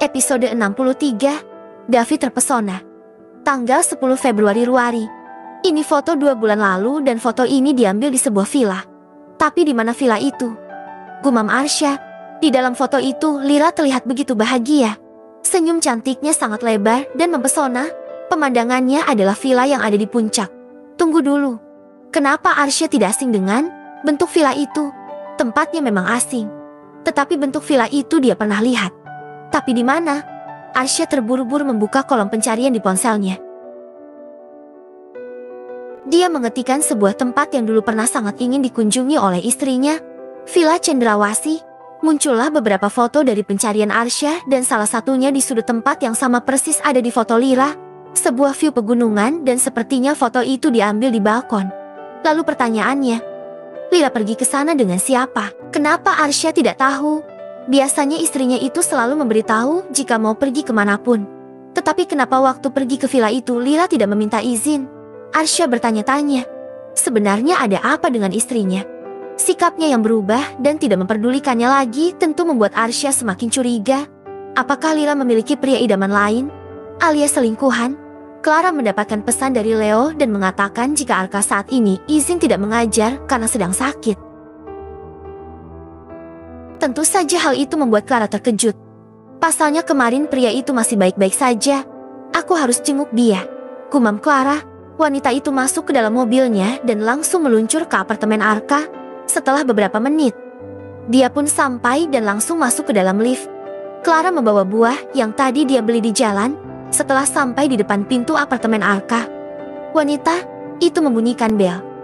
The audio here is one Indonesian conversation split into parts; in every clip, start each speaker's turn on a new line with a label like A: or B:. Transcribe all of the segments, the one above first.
A: Episode 63, Davi terpesona. Tanggal 10 Februari Ruari. Ini foto 2 bulan lalu dan foto ini diambil di sebuah villa. Tapi di mana villa itu? Gumam Arsya. Di dalam foto itu, Lira terlihat begitu bahagia. Senyum cantiknya sangat lebar dan mempesona. Pemandangannya adalah villa yang ada di puncak. Tunggu dulu. Kenapa Arsya tidak asing dengan bentuk villa itu? Tempatnya memang asing. Tetapi bentuk villa itu dia pernah lihat. Tapi di mana? Arsya terburu-buru membuka kolom pencarian di ponselnya. Dia mengetikkan sebuah tempat yang dulu pernah sangat ingin dikunjungi oleh istrinya, Villa Cendrawasih. Muncullah beberapa foto dari pencarian Arsya dan salah satunya di sudut tempat yang sama persis ada di foto Lira, sebuah view pegunungan dan sepertinya foto itu diambil di balkon. Lalu pertanyaannya, Lira pergi ke sana dengan siapa? Kenapa Arsya tidak tahu? Biasanya istrinya itu selalu memberitahu jika mau pergi kemanapun. Tetapi kenapa waktu pergi ke villa itu Lira tidak meminta izin? Arsya bertanya-tanya. Sebenarnya ada apa dengan istrinya? Sikapnya yang berubah dan tidak memperdulikannya lagi tentu membuat Arsya semakin curiga. Apakah Lira memiliki pria idaman lain? Alias selingkuhan? Clara mendapatkan pesan dari Leo dan mengatakan jika Arka saat ini izin tidak mengajar karena sedang sakit. Tentu saja hal itu membuat Clara terkejut. Pasalnya kemarin pria itu masih baik-baik saja. Aku harus jenguk dia, gumam Clara. Wanita itu masuk ke dalam mobilnya dan langsung meluncur ke apartemen Arka. Setelah beberapa menit, dia pun sampai dan langsung masuk ke dalam lift. Clara membawa buah yang tadi dia beli di jalan. Setelah sampai di depan pintu apartemen Arka, wanita itu membunyikan bel.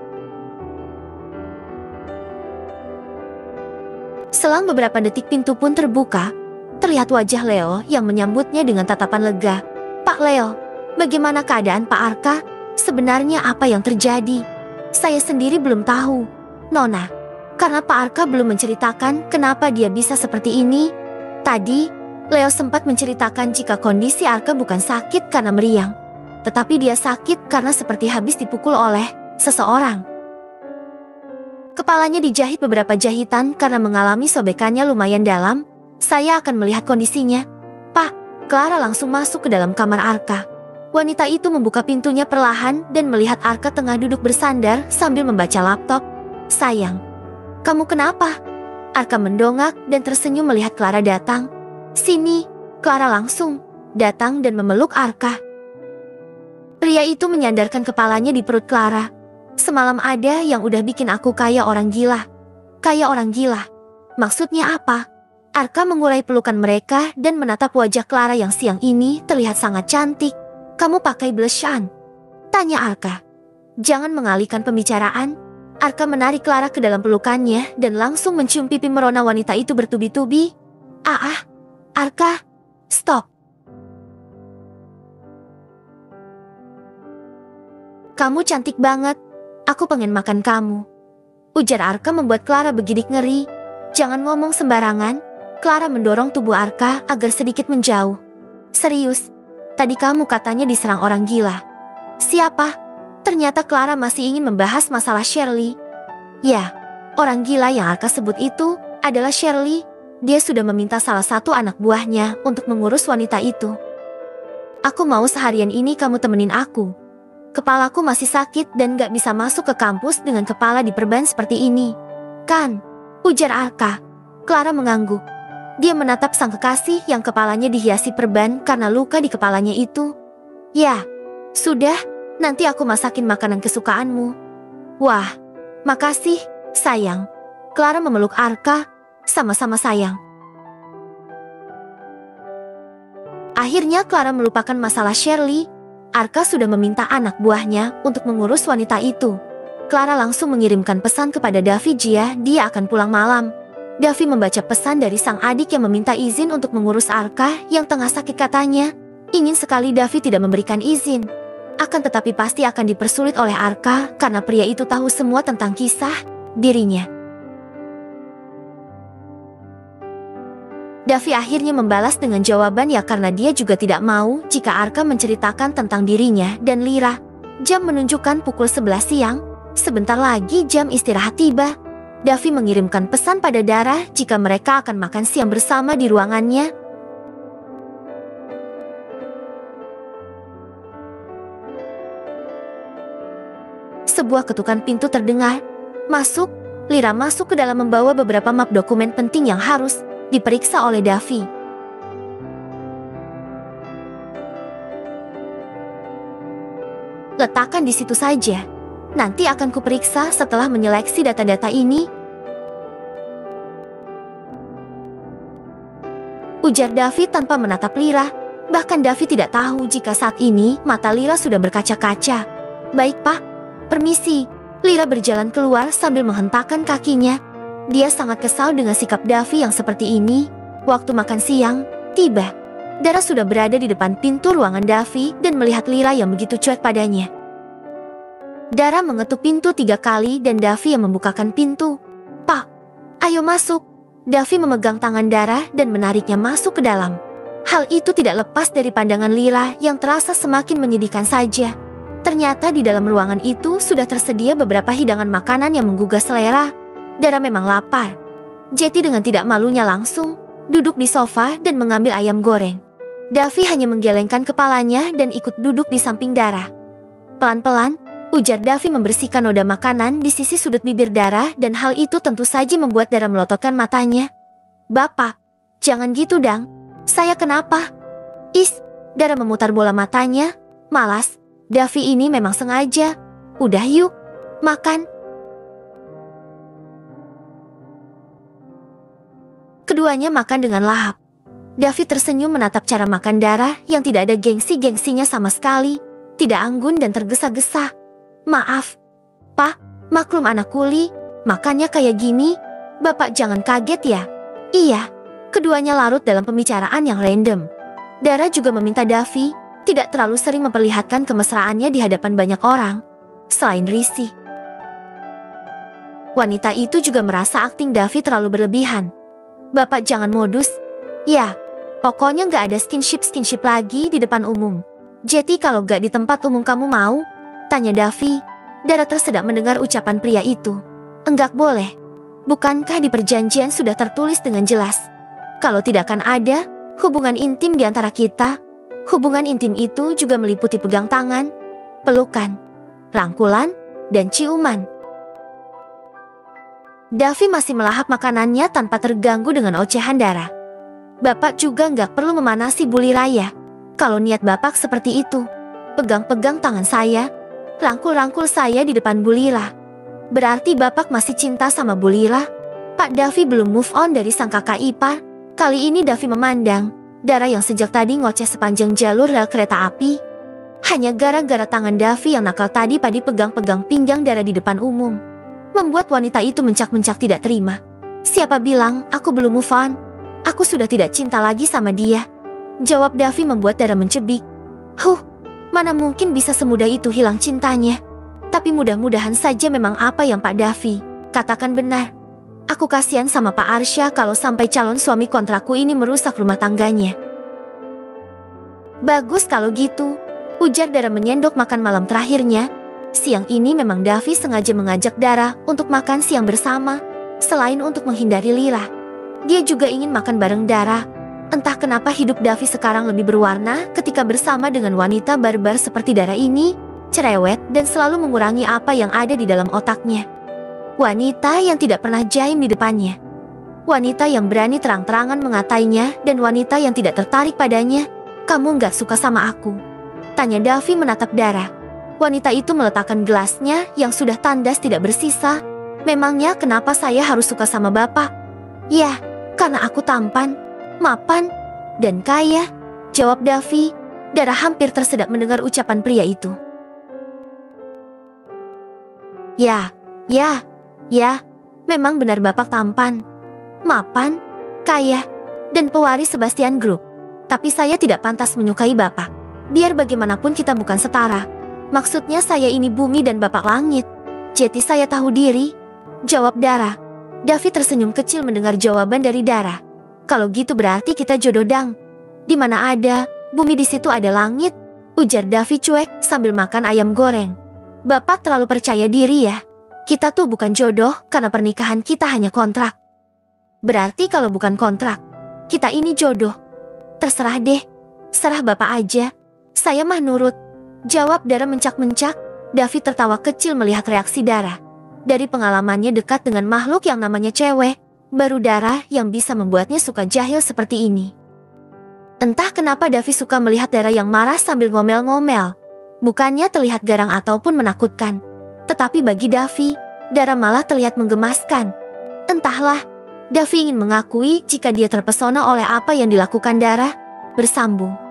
A: Selang beberapa detik pintu pun terbuka. Terlihat wajah Leo yang menyambutnya dengan tatapan lega. Pak Leo, bagaimana keadaan Pak Arka? Sebenarnya apa yang terjadi? Saya sendiri belum tahu, Nona. Karena Pak Arka belum menceritakan kenapa dia bisa seperti ini. Tadi, Leo sempat menceritakan jika kondisi Arka bukan sakit karena meriang. Tetapi dia sakit karena seperti habis dipukul oleh seseorang. Kepalanya dijahit beberapa jahitan karena mengalami sobekannya lumayan dalam. Saya akan melihat kondisinya. Pak, Clara langsung masuk ke dalam kamar Arka. Wanita itu membuka pintunya perlahan dan melihat Arka tengah duduk bersandar sambil membaca laptop. Sayang, kamu kenapa? Arka mendongak dan tersenyum melihat Clara datang. Sini, Clara langsung datang dan memeluk Arka. Pria itu menyandarkan kepalanya di perut Clara. Semalam ada yang udah bikin aku kayak orang gila. Kayak orang gila. Maksudnya apa? Arka mengurai pelukan mereka dan menatap wajah Clara yang siang ini terlihat sangat cantik. Kamu pakai blush on? Tanya Arka. Jangan mengalihkan pembicaraan. Arka menarik Clara ke dalam pelukannya dan langsung mencium pipi merona wanita itu bertubi-tubi. Arka, stop. Kamu cantik banget. Aku pengen makan kamu. Ujar Arka membuat Clara bergidik ngeri. Jangan ngomong sembarangan. Clara mendorong tubuh Arka agar sedikit menjauh. Serius, tadi kamu katanya diserang orang gila. Siapa? Ternyata Clara masih ingin membahas masalah Shirley. Ya, orang gila yang Arka sebut itu adalah Shirley. Dia sudah meminta salah satu anak buahnya untuk mengurus wanita itu. Aku mau seharian ini kamu temenin aku. Kepalaku masih sakit dan gak bisa masuk ke kampus dengan kepala diperban seperti ini. Kan? Ujar Arka. Clara mengangguk. Dia menatap sang kekasih yang kepalanya dihiasi perban karena luka di kepalanya itu. Ya, sudah, nanti aku masakin makanan kesukaanmu. Wah, makasih, sayang. Clara memeluk Arka, sama-sama sayang. Akhirnya Clara melupakan masalah Shirley. Arka sudah meminta anak buahnya untuk mengurus wanita itu. Clara langsung mengirimkan pesan kepada Davi jika dia akan pulang malam. Davi membaca pesan dari sang adik yang meminta izin untuk mengurus Arka yang tengah sakit katanya. Ingin sekali Davi tidak memberikan izin. Akan tetapi pasti akan dipersulit oleh Arka karena pria itu tahu semua tentang kisah dirinya. Davi akhirnya membalas dengan jawaban ya karena dia juga tidak mau jika Arka menceritakan tentang dirinya dan Lira. Jam menunjukkan pukul 11 siang, sebentar lagi jam istirahat tiba. Davi mengirimkan pesan pada Dara jika mereka akan makan siang bersama di ruangannya. Sebuah ketukan pintu terdengar. Masuk, Lira masuk ke dalam membawa beberapa map dokumen penting yang harus diperiksa oleh Davi. Letakkan di situ saja. Nanti akan kuperiksa setelah menyeleksi data-data ini. Ujar Davi tanpa menatap Lira. Bahkan Davi tidak tahu jika saat ini mata Lira sudah berkaca-kaca. Baik Pak, permisi. Lira berjalan keluar sambil menghentakkan kakinya. Dia sangat kesal dengan sikap Davi yang seperti ini. Waktu makan siang, tiba. Dara sudah berada di depan pintu ruangan Davi dan melihat Lira yang begitu cuek padanya. Dara mengetuk pintu 3 kali dan Davi yang membukakan pintu. Pak, ayo masuk. Davi memegang tangan Dara dan menariknya masuk ke dalam. Hal itu tidak lepas dari pandangan Lira yang terasa semakin menyedihkan saja. Ternyata di dalam ruangan itu sudah tersedia beberapa hidangan makanan yang menggugah selera. Dara memang lapar. Jetty dengan tidak malunya langsung duduk di sofa dan mengambil ayam goreng. Davi hanya menggelengkan kepalanya dan ikut duduk di samping Dara. Pelan-pelan, ujar Davi membersihkan noda makanan di sisi sudut bibir Dara dan hal itu tentu saja membuat Dara melototkan matanya. Bapak, jangan gitu dang. Saya kenapa? Dara memutar bola matanya. Malas. Davi ini memang sengaja. Udah yuk, makan. Keduanya makan dengan lahap. Davi tersenyum menatap cara makan Dara yang tidak ada gengsi-gengsinya sama sekali. Tidak anggun dan tergesa-gesa. Maaf, Pak, maklum anak kuli, makannya kayak gini. Bapak jangan kaget ya. Iya, keduanya larut dalam pembicaraan yang random. Dara juga meminta Davi tidak terlalu sering memperlihatkan kemesraannya di hadapan banyak orang, selain risih. Wanita itu juga merasa akting Davi terlalu berlebihan. Bapak jangan modus. Ya, pokoknya nggak ada skinship lagi di depan umum. Jetty kalau nggak di tempat umum kamu mau? Tanya Davi. Dara tersedak mendengar ucapan pria itu. Enggak boleh. Bukankah di perjanjian sudah tertulis dengan jelas? Kalau tidak akan ada hubungan intim di antara kita. Hubungan intim itu juga meliputi pegang tangan, pelukan, rangkulan, dan ciuman. Davi masih melahap makanannya tanpa terganggu dengan ocehan Dara. Bapak juga nggak perlu memanasi Bu Lira ya. Kalau niat Bapak seperti itu, pegang-pegang tangan saya, rangkul-rangkul saya di depan Bu Lira. Berarti Bapak masih cinta sama Bu Lira? Pak Davi belum move on dari sang kakak ipar. Kali ini Davi memandang Dara yang sejak tadi ngoceh sepanjang jalur rel kereta api. Hanya gara-gara tangan Davi yang nakal tadi pada pegang-pegang pinggang Dara di depan umum. Membuat wanita itu mencak-mencak tidak terima. Siapa bilang aku belum move on? Aku sudah tidak cinta lagi sama dia. Jawab Davi membuat Dara mencebik. Mana mungkin bisa semudah itu hilang cintanya. Tapi mudah-mudahan saja memang apa yang Pak Davi katakan benar. Aku kasihan sama Pak Arsya kalau sampai calon suami kontrakku ini merusak rumah tangganya. Bagus kalau gitu, ujar Dara menyendok makan malam terakhirnya. Siang ini memang Davi sengaja mengajak Dara untuk makan siang bersama. Selain untuk menghindari Lira, dia juga ingin makan bareng Dara. Entah kenapa hidup Davi sekarang lebih berwarna ketika bersama dengan wanita barbar seperti Dara ini. Cerewet dan selalu mengurangi apa yang ada di dalam otaknya. Wanita yang tidak pernah jaim di depannya. Wanita yang berani terang-terangan mengatainya dan wanita yang tidak tertarik padanya. Kamu nggak suka sama aku? Tanya Davi menatap Dara. Wanita itu meletakkan gelasnya yang sudah tandas tidak bersisa. Memangnya kenapa saya harus suka sama Bapak? Ya, karena aku tampan, mapan, dan kaya. Jawab Davi. Dara hampir tersedak mendengar ucapan pria itu. Ya, memang benar Bapak tampan, mapan, kaya, dan pewaris Sebastian Group. Tapi saya tidak pantas menyukai Bapak. Biar bagaimanapun kita bukan setara. Maksudnya saya ini bumi dan Bapak langit. Jadi saya tahu diri. Jawab Dara. Davi tersenyum kecil mendengar jawaban dari Dara. Kalau gitu berarti kita jodoh dang. Di mana ada bumi di situ ada langit. Ujar Davi cuek sambil makan ayam goreng. Bapak terlalu percaya diri ya. Kita tuh bukan jodoh karena pernikahan kita hanya kontrak. Berarti kalau bukan kontrak, kita ini jodoh. Terserah deh, serah Bapak aja. Saya mah nurut. Jawab Dara mencak-mencak. Davi tertawa kecil melihat reaksi Dara. Dari pengalamannya dekat dengan makhluk yang namanya cewek, baru Dara yang bisa membuatnya suka jahil seperti ini. Entah kenapa Davi suka melihat Dara yang marah sambil ngomel-ngomel. Bukannya terlihat garang ataupun menakutkan. Tetapi bagi Davi, Dara malah terlihat menggemaskan. Entahlah, Davi ingin mengakui jika dia terpesona oleh apa yang dilakukan Dara. Bersambung.